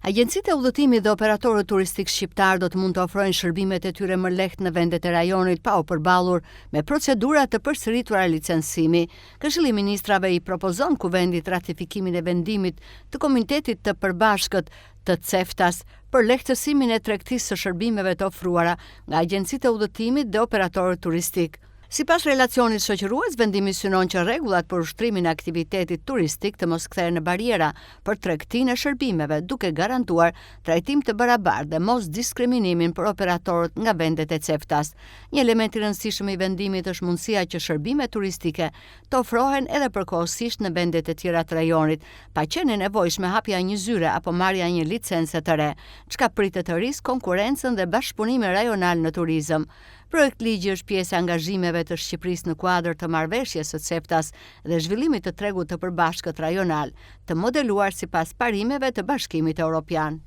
Agjencitë e udhëtimit dhe operatorët turistik shqiptar do të mund të ofrojnë shërbimet e tyre më lehtë në vendet e rajonit pa u përballur me procedura të përsëritura licencimi. Këshilli i Ministrave i propozon Kuvendit ratifikimin e vendimit të Komitetit të Përbashkët të CEFTA-s për lehtësimin e tregtisë së shërbimeve të ofruara nga agjencitë e udhëtimit dhe operatorët turistik. Sipas relacionit shoqërues, vendimi synon që rregullat për ushtrimin e aktivitetit turistik të mos kthehen në bariera për tregtinë e shërbimeve, duke garantuar trajtim të barabartë dhe mos diskriminimin për operatorët nga vendet e CEFTA-s. Një element i rëndësishëm i vendimit është mundësia që shërbimet turistike të ofrohen edhe përkohësisht në vendet e tjera të rajonit, pa qenë nevojshme hapja një zyre apo marrja një licence të re, çka pritet të rrisë konkurrencën dhe bashkëpunimin rajonal në turizëm. Projekt ligji është pjesë e angazhimeve të Shqipërisë në kuadër të marrëveshjes së CEFTA-s dhe zhvillimit të tregut të përbashkët rajonal, të modeluar sipas parimeve të Bashkimit Evropian.